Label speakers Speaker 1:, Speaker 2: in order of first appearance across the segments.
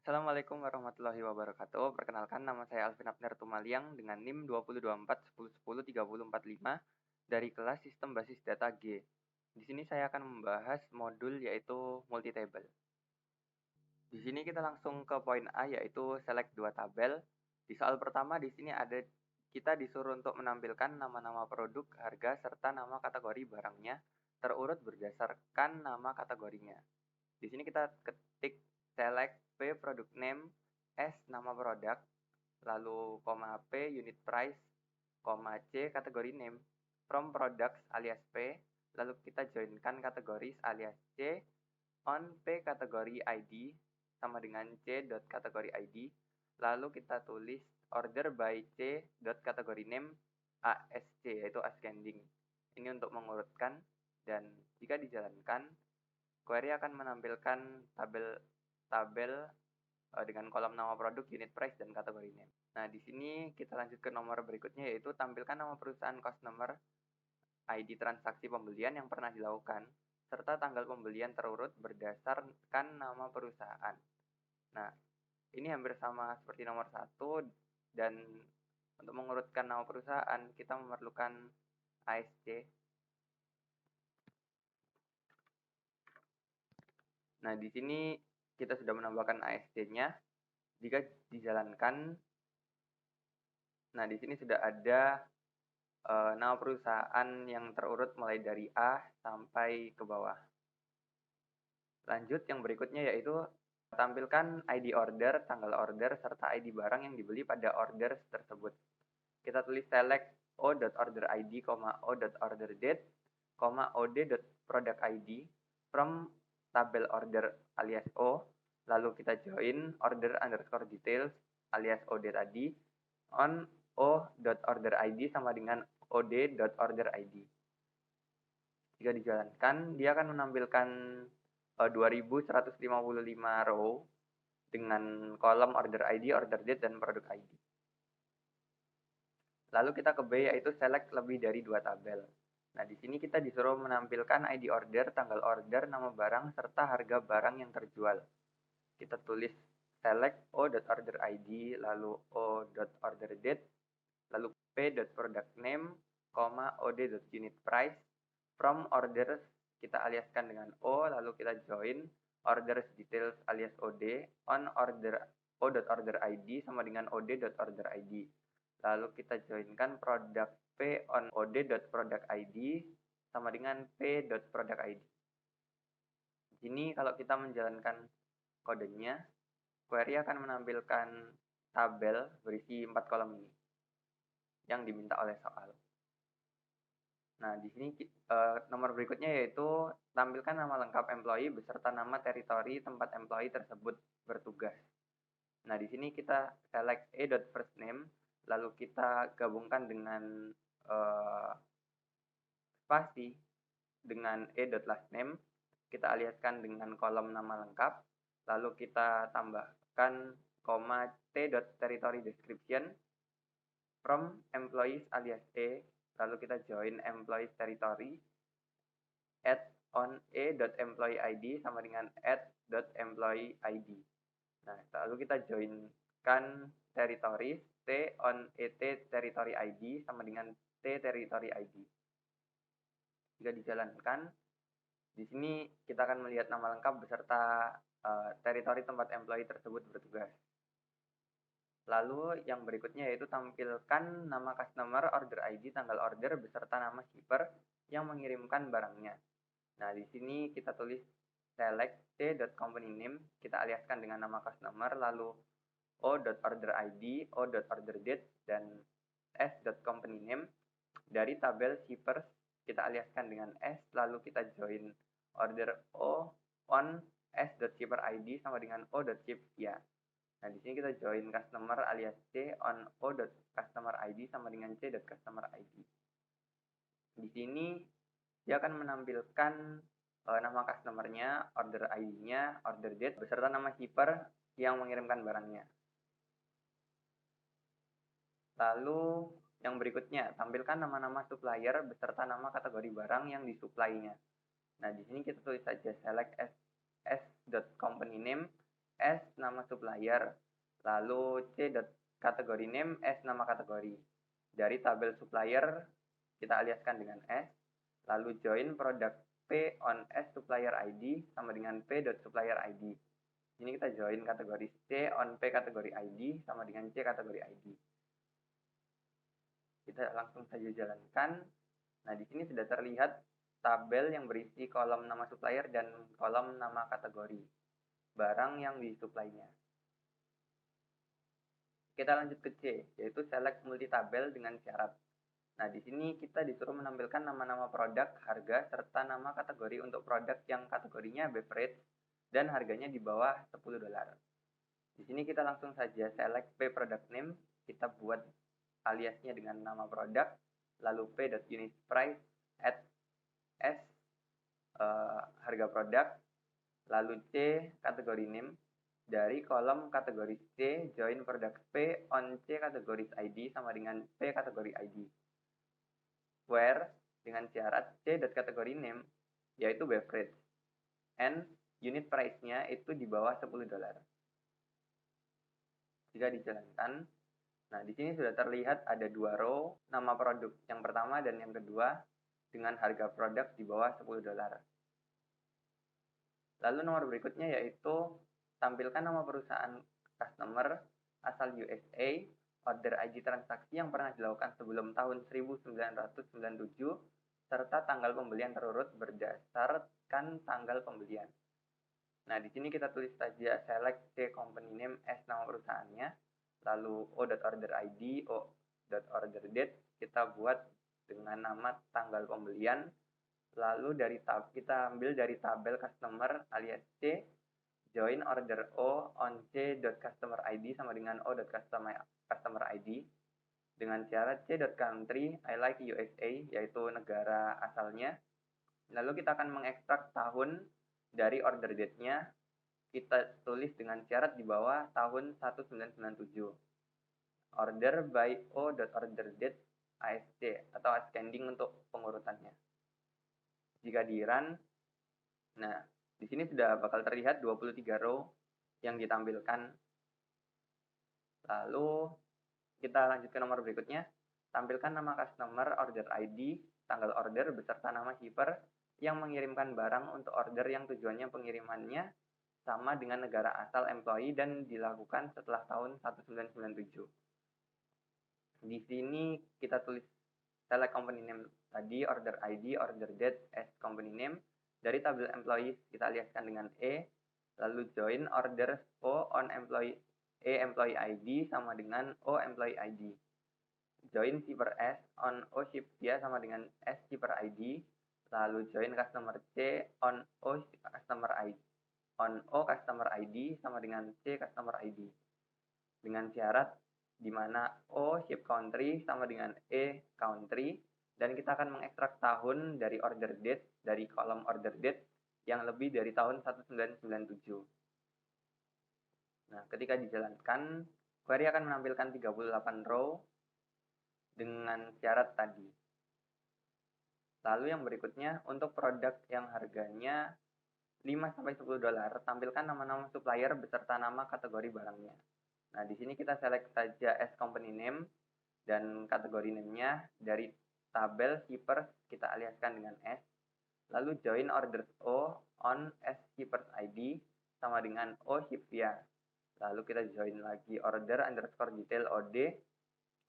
Speaker 1: Assalamualaikum warahmatullahi wabarakatuh. Perkenalkan, nama saya Alvin Abner Tumaliang dengan NIM 2024 1010 3045 dari kelas Sistem Basis Data G. Di sini saya akan membahas modul yaitu multitable. Di sini kita langsung ke poin A yaitu select dua tabel. Di soal pertama di sini kita disuruh untuk menampilkan nama-nama produk, harga, serta nama kategori barangnya terurut berdasarkan nama kategorinya. Di sini kita ketik select P product name, S nama produk, lalu koma P unit price, koma C kategori name, from products alias P, lalu kita joinkan kategoris alias C, on P kategori ID sama dengan C dot kategori ID, lalu kita tulis order by C dot kategori name ASC yaitu ascending. Ini untuk mengurutkan, dan jika dijalankan query akan menampilkan tabel dengan kolom nama produk, unit price, dan kategori name. Nah, di sini kita lanjut ke nomor berikutnya yaitu tampilkan nama perusahaan, customer, ID transaksi pembelian yang pernah dilakukan, serta tanggal pembelian terurut berdasarkan nama perusahaan. Nah, ini hampir sama seperti nomor 1, dan untuk mengurutkan nama perusahaan kita memerlukan ASC. Nah, di sini kita sudah menambahkan ASC-nya. Jika dijalankan, nah di sini sudah ada nama perusahaan yang terurut mulai dari A sampai ke bawah. Lanjut yang berikutnya yaitu tampilkan ID order, tanggal order, serta ID barang yang dibeli pada order tersebut. Kita tulis select o.order.id, o.order.date, od.product.id from tabel order alias O, lalu kita join order underscore details alias OD tadi on o.order.id sama dengan od.order.id. Jika dijalankan, dia akan menampilkan 2155 row dengan kolom order ID, order date, dan produk ID. Lalu kita ke B yaitu select lebih dari 2 tabel. Nah, di sini kita disuruh menampilkan ID order, tanggal order, nama barang, serta harga barang yang terjual. Kita tulis select o.order.id, lalu o.order.date, lalu p.product.name, od.unit price, from orders kita aliaskan dengan O, lalu kita join orders details alias OD, on order o.order.id sama dengan od.order.id. Lalu kita joinkan produk P on od.product.id sama dengan p.product.id. Di sini kalau kita menjalankan kodenya, query akan menampilkan tabel berisi 4 kolom ini yang diminta oleh soal. Nah, di sini nomor berikutnya yaitu tampilkan nama lengkap employee beserta nama teritori tempat employee tersebut bertugas. Nah, di sini kita select a.firstname, lalu kita gabungkan dengan spasi dengan a.lastname, kita aliaskan dengan kolom nama lengkap, lalu kita tambahkan koma t.territory description from employees alias E, lalu kita join employees territory add on a.employee ID sama dengan add.employee ID. Nah, lalu kita joinkan territories T on et territory ID sama dengan T territory ID. Jika dijalankan, di sini kita akan melihat nama lengkap beserta teritori tempat employee tersebut bertugas. Lalu yang berikutnya yaitu tampilkan nama customer, order ID, tanggal order beserta nama shipper yang mengirimkan barangnya. Nah, di sini kita tulis select c.company name, kita aliaskan dengan nama customer, lalu o.order.id, o.order.date, dan s.company name. Dari tabel shippers, kita aliaskan dengan s, lalu kita join order o on s.shipper.id sama dengan o.ship ya. Nah, di sini kita join customer alias c on o.customer.id sama dengan c.customer.id. Di sini dia akan menampilkan nama customernya, order ID-nya, order date, beserta nama shipper yang mengirimkan barangnya. Lalu yang berikutnya, tampilkan nama-nama supplier beserta nama kategori barang yang disuplainya. Nah, di sini kita tulis saja select s.company name, S nama supplier, lalu C dot kategori name S nama kategori. Dari tabel supplier kita aliaskan dengan S, lalu join product P on S supplier ID sama dengan P dot supplier ID. Ini kita join kategori C on P kategori ID sama dengan C kategori ID. Kita langsung saja jalankan. Nah, di sini sudah terlihat tabel yang berisi kolom nama supplier dan kolom nama kategori barang yang disuplainya. Kita lanjut ke C, yaitu select multi tabel dengan syarat. Nah, di sini kita disuruh menampilkan nama-nama produk, harga, serta nama kategori untuk produk yang kategorinya beverage dan harganya di bawah $10. Di sini kita langsung saja select P product name, kita buat aliasnya dengan nama produk, lalu P.unit price at S harga produk, lalu C kategori name. Dari kolom kategori C, join product P on C kategori ID sama dengan P kategori ID. Where dengan syarat C kategori name yaitu beverage and unit price-nya itu di bawah $10. Jika dijalankan, nah di sini sudah terlihat ada dua row nama produk yang pertama dan yang kedua dengan harga produk di bawah $10. Lalu nomor berikutnya yaitu tampilkan nama perusahaan customer asal USA, order ID transaksi yang pernah dilakukan sebelum tahun 1997, serta tanggal pembelian terurut berdasarkan tanggal pembelian. Nah, di sini kita tulis saja select C company name as nama perusahaannya, lalu O.order ID, O.order date, kita buat dengan nama tanggal pembelian. Lalu kita ambil dari tabel customer alias C, join order O on C.customer ID sama dengan O.customer ID dengan syarat C.country I like USA yaitu negara asalnya. Lalu kita akan mengekstrak tahun dari order date-nya, kita tulis dengan syarat di bawah tahun 1997. Order by O.order date ASC atau ascending untuk pengurutannya. Jika di run, nah di sini sudah bakal terlihat 23 row yang ditampilkan. Lalu kita lanjut ke nomor berikutnya. Tampilkan nama customer, order ID, tanggal order beserta nama shipper yang mengirimkan barang untuk order yang tujuannya pengirimannya sama dengan negara asal employee dan dilakukan setelah tahun 1997. Di sini kita tulis select company name tadi, order ID, order date as company name. Dari tabel employees kita aliaskan dengan E, lalu join order O on employee employee ID sama dengan O employee ID. Join shipper S on O shipper sama dengan S shipper ID, lalu join customer C on O customer ID sama dengan C customer ID. Dengan syarat di mana O ship country sama dengan E country, dan kita akan mengekstrak tahun dari order date dari kolom order date yang lebih dari tahun 1997. Nah, ketika dijalankan, query akan menampilkan 38 row dengan syarat tadi. Lalu yang berikutnya, untuk produk yang harganya $5-10, tampilkan nama-nama supplier beserta nama kategori barangnya. Nah, di sini kita select saja as company name dan kategori name-nya. Dari tabel shippers kita aliaskan dengan S, lalu join orders O on S shippers ID sama dengan O ship via. Lalu kita join lagi order underscore detail OD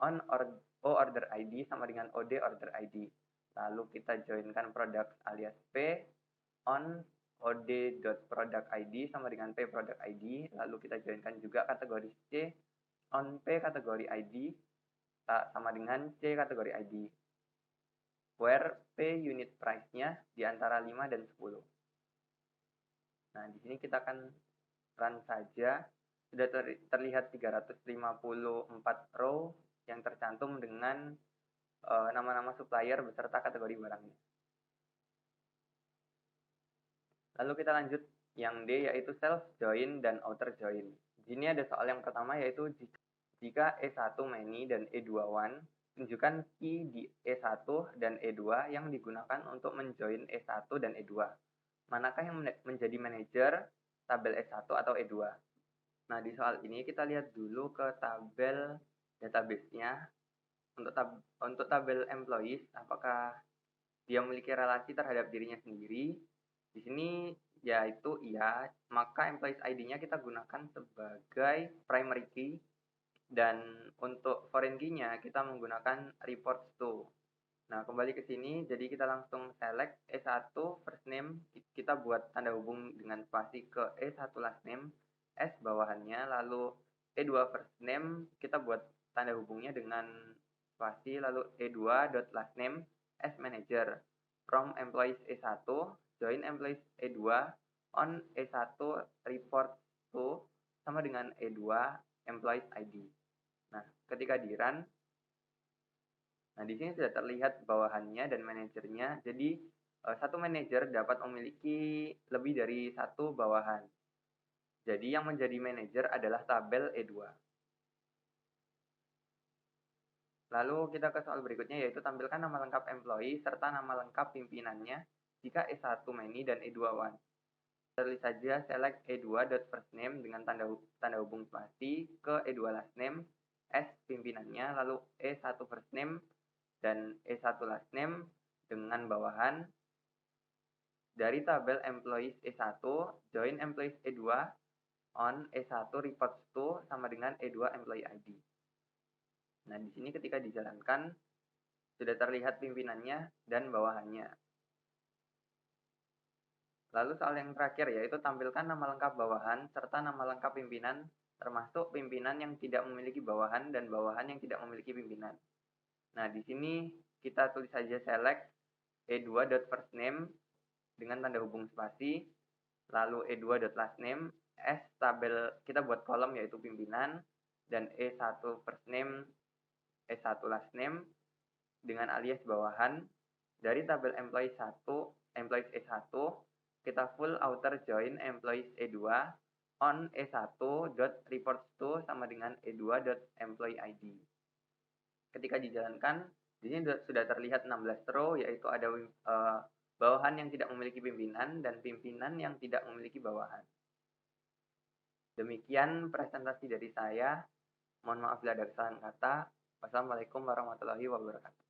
Speaker 1: on O order ID sama dengan OD order ID. Lalu kita joinkan produk alias P on OD.product ID sama dengan P product ID. Lalu kita joinkan juga kategori C on P kategori ID sama dengan C kategori ID. Where P unit price-nya di antara 5 dan 10. Nah, di sini kita akan run saja. Sudah terlihat 354 row yang tercantum dengan nama-nama supplier beserta kategori barangnya. Lalu kita lanjut yang D, yaitu self join dan outer join. Di sini ada soal yang pertama, yaitu jika E1 many dan E2 one, tunjukkan key di E1 dan E2 yang digunakan untuk menjoin E1 dan E2. Manakah yang menjadi manajer tabel E1 atau E2? Nah, di soal ini kita lihat dulu ke tabel database-nya. Untuk tabel employees, apakah dia memiliki relasi terhadap dirinya sendiri? Di sini yaitu iya, maka employees ID-nya kita gunakan sebagai primary key, dan untuk foreign key-nya kita menggunakan reports to. Nah, kembali ke sini, jadi kita langsung select E1 first name, kita buat tanda hubung dengan spasi ke E1 last name, S bawahannya, lalu E2 first name, kita buat tanda hubungnya dengan spasi, lalu E2 dot last name, S manager, from employees E1, join employees E2, on E1 report to, sama dengan E2 employees ID. Nah, ketika di run, nah, di sini sudah terlihat bawahannya dan manajernya. Jadi, satu manajer dapat memiliki lebih dari satu bawahan. Jadi, yang menjadi manajer adalah tabel E2. Lalu kita ke soal berikutnya, yaitu tampilkan nama lengkap employee serta nama lengkap pimpinannya jika E1 many dan E2 one. Tulis saja select E2 dot first name dengan tanda hubung spasi ke E2 last name, S pimpinannya, lalu E1 first name dan E1 last name dengan bawahan dari tabel employees E1, join employees E2, on E1 reports to sama dengan E2 employee ID. Nah, di sini ketika dijalankan sudah terlihat pimpinannya dan bawahannya. Lalu soal yang terakhir yaitu tampilkan nama lengkap bawahan serta nama lengkap pimpinan, termasuk pimpinan yang tidak memiliki bawahan dan bawahan yang tidak memiliki pimpinan. Nah, di sini kita tulis saja select E2 dot first name dengan tanda hubung spasi, lalu E2 dot last name, S tabel kita buat kolom yaitu pimpinan, dan E1 first name, E1 last name dengan alias bawahan dari tabel employee 1, employees E1, kita full outer join employees E2 on E1 dot reports to sama dengan E2 dot employee ID. Ketika dijalankan, di sini sudah terlihat 16 row, yaitu ada bawahan yang tidak memiliki pimpinan dan pimpinan yang tidak memiliki bawahan. Demikian presentasi dari saya. Mohon maaf bila ada kesalahan kata. Wassalamualaikum warahmatullahi wabarakatuh.